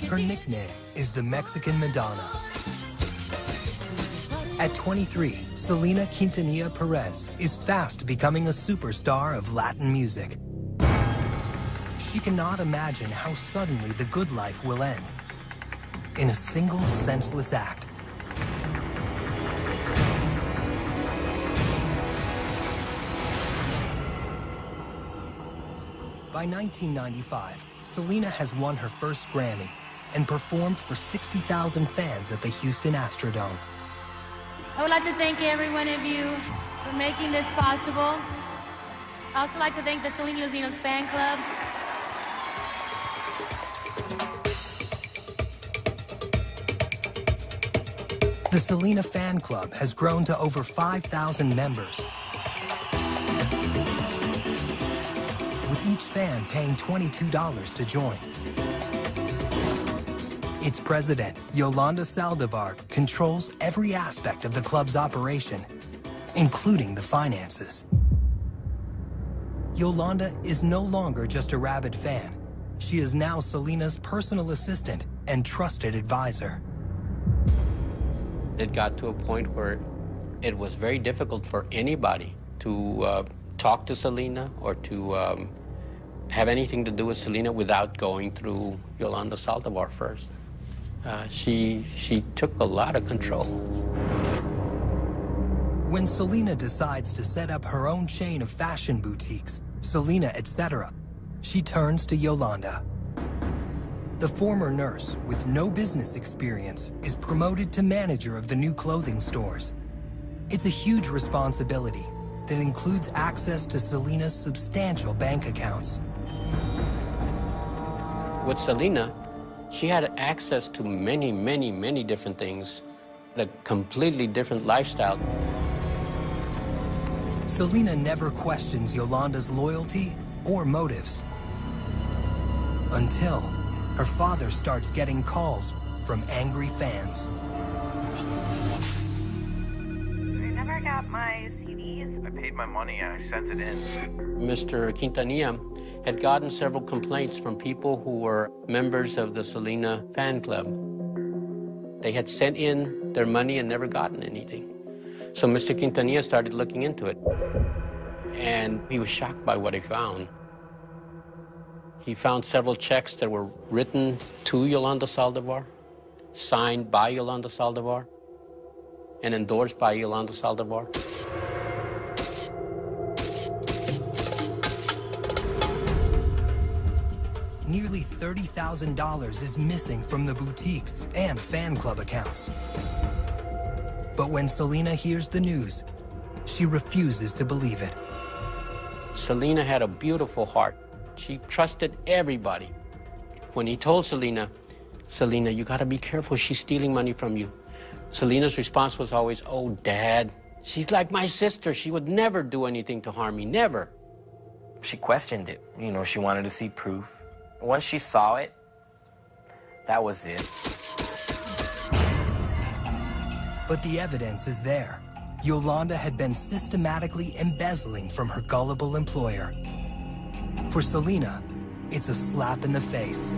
Her nickname is the Mexican Madonna. At 23, Selena Quintanilla Perez is fast becoming a superstar of Latin music. She cannot imagine how suddenly the good life will end in a single senseless act. By 1995, Selena has won her first Grammy and performed for 60,000 fans at the Houston Astrodome. I would like to thank every one of you for making this possible. I also like to thank the Selena Luzinos fan club. The Selena fan club has grown to over 5,000 members, with each fan paying $22 to join. Its president, Yolanda Saldivar, controls every aspect of the club's operation, including the finances. Yolanda is no longer just a rabid fan. She is now Selena's personal assistant and trusted advisor. It got to a point where it was very difficult for anybody to talk to Selena or to have anything to do with Selena without going through Yolanda Saldivar first. She took a lot of control. When Selena decides to set up her own chain of fashion boutiques, Selena Etc., she turns to Yolanda. The former nurse, with no business experience, is promoted to manager of the new clothing stores. It's a huge responsibility that includes access to Selena's substantial bank accounts. With Selena, she had access to many, many, many different things, a completely different lifestyle. Selena never questions Yolanda's loyalty or motives until her father starts getting calls from angry fans. I never got my CDs. I paid my money and I sent it in. Mr. Quintanilla had gotten several complaints from people who were members of the Selena fan club. They had sent in their money and never gotten anything. So Mr. Quintanilla started looking into it, and he was shocked by what he found. He found several checks that were written to Yolanda Saldivar, signed by Yolanda Saldivar, and endorsed by Yolanda Saldivar. Nearly $30,000 is missing from the boutiques and fan club accounts. But when Selena hears the news, she refuses to believe it. Selena had a beautiful heart. She trusted everybody. When he told Selena, Selena, you gotta be careful, she's stealing money from you. Selena's response was always, oh, Dad, she's like my sister. She would never do anything to harm me, never. She questioned it. You know, she wanted to see proof. Once she saw it, that was it. But the evidence is there. Yolanda had been systematically embezzling from her gullible employer. For Selena, it's a slap in the face.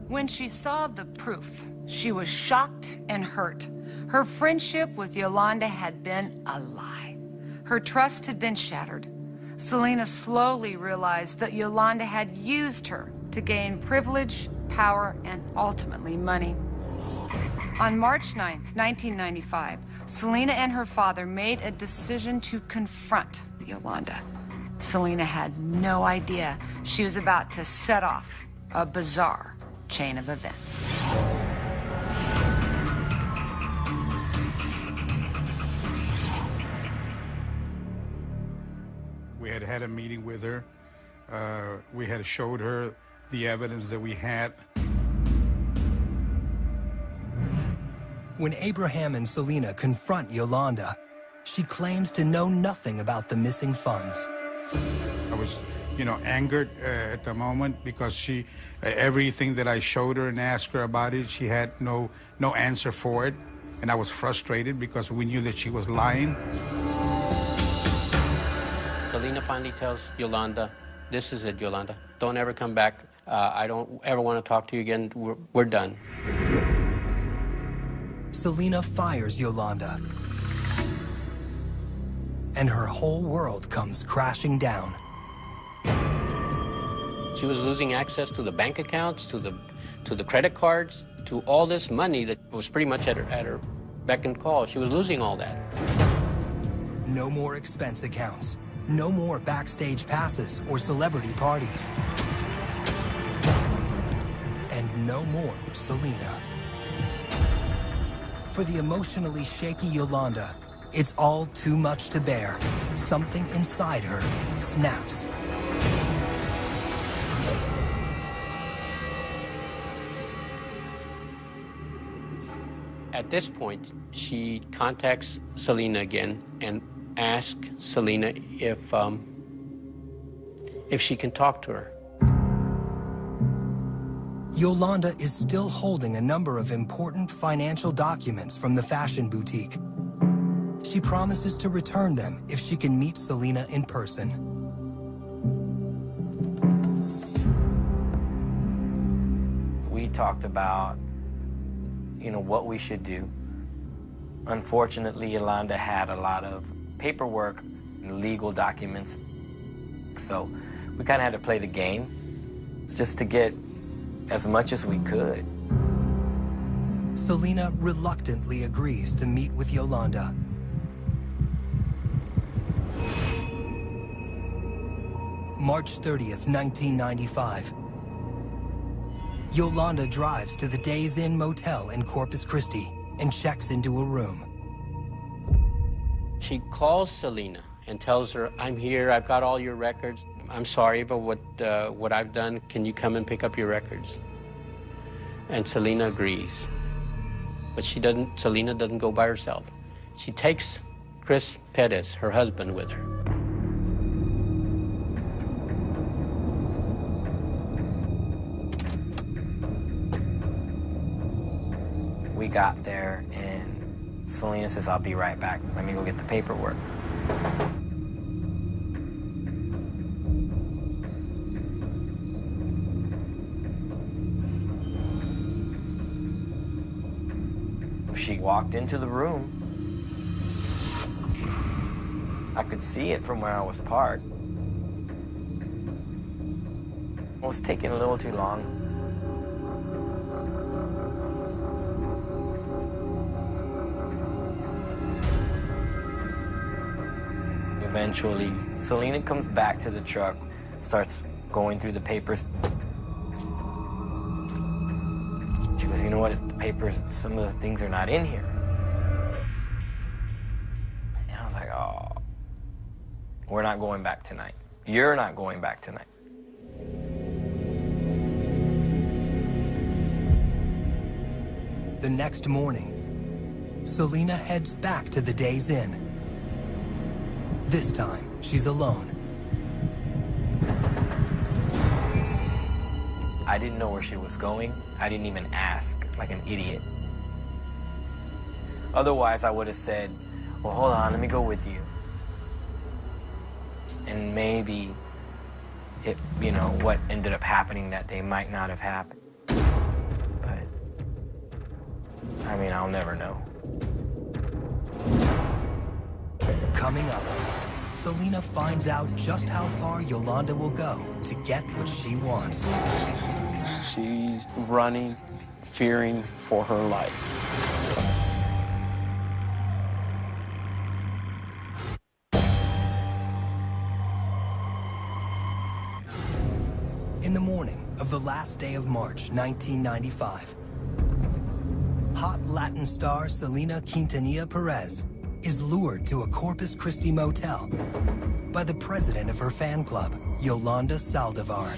When she saw the proof, she was shocked and hurt. Her friendship with Yolanda had been a lie. Her trust had been shattered. Selena slowly realized that Yolanda had used her to gain privilege, power, and ultimately money. On March 9th, 1995, Selena and her father made a decision to confront Yolanda. Selena had no idea she was about to set off a bizarre chain of events. We had had a meeting with her. We had showed her the evidence that we had. When Abraham and Selena confront Yolanda, she claims to know nothing about the missing funds. I was, angered at the moment because everything that I showed her and asked her about it, she had no answer for it. And I was frustrated because we knew that she was lying. Selena finally tells Yolanda, This is it, Yolanda. Don't ever come back. I don't ever want to talk to you again. We're done. Selena fires Yolanda, and her whole world comes crashing down. She was losing access to the bank accounts, to the credit cards, to all this money that was pretty much at her beck and call. She was losing all that. No more expense accounts. No more backstage passes or celebrity parties. And no more Selena. For the emotionally shaky Yolanda, it's all too much to bear. Something inside her snaps. At this point, she contacts Selena again and asks Selena if she can talk to her. Yolanda is still holding a number of important financial documents from the fashion boutique. She promises to return them if she can meet Selena in person. We talked about, what we should do. Unfortunately, Yolanda had a lot of paperwork and legal documents. So we kind of had to play the game just to get as much as we could. Selena reluctantly agrees to meet with Yolanda. March 30th, 1995. Yolanda drives to the Days Inn Motel in Corpus Christi and checks into a room. She calls Selena and tells her, I'm here, I've got all your records. I'm sorry about what I've done. Can you come and pick up your records? And Selena agrees. But Selena doesn't go by herself. She takes Chris Perez, her husband, with her. We got there and Selena says, I'll be right back. Let me go get the paperwork. She walked into the room. I could see it from where I was parked. It was taking a little too long. Eventually, Selena comes back to the truck, starts going through the papers. She goes, you know what, if the papers, some of the things are not in here. And I was like, oh, we're not going back tonight. You're not going back tonight. The next morning, Selena heads back to the Days Inn. This time, she's alone. I didn't know where she was going. I didn't even ask, like an idiot. Otherwise, I would have said, well, hold on, let me go with you. And maybe it, what ended up happening that day might not have happened. But, I'll never know. Coming up, Selena finds out just how far Yolanda will go to get what she wants. She's running, fearing for her life. In the morning of the last day of March, 1995, hot Latin star Selena Quintanilla Perez is lured to a Corpus Christi motel by the president of her fan club, Yolanda Saldivar.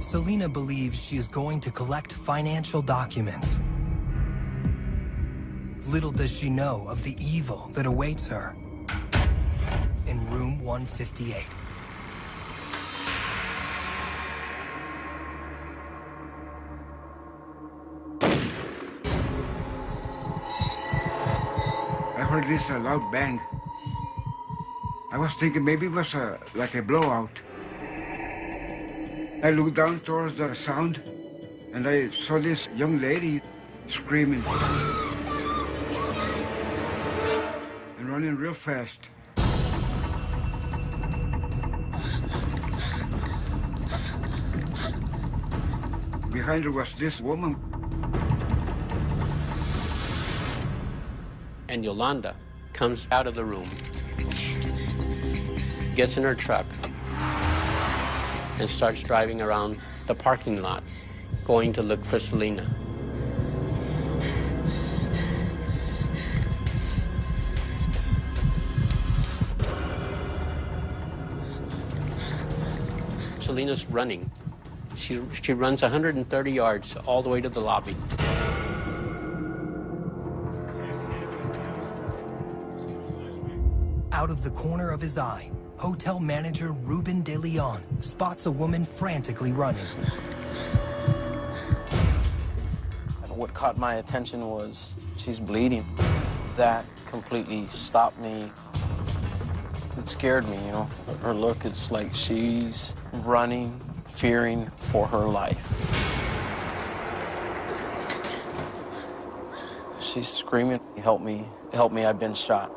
Selena believes she is going to collect financial documents. Little does she know of the evil that awaits her in room 158. I heard this a loud bang. I was thinking maybe it was like a blowout. I looked down towards the sound, and I saw this young lady screaming and running real fast. Behind her was this woman. And Yolanda comes out of the room, gets in her truck, and starts driving around the parking lot, going to look for Selena. Selena's running. She runs 130 yards all the way to the lobby. Out of the corner of his eye, hotel manager Ruben De Leon spots a woman frantically running. What caught my attention was she's bleeding. That completely stopped me. It scared me, you know. Her look is like she's running, fearing for her life. She's screaming, help me, I've been shot.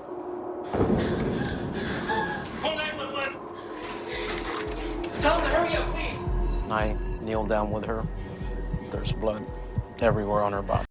Tell him to hurry up, please. And I kneel down with her. There's blood everywhere on her body.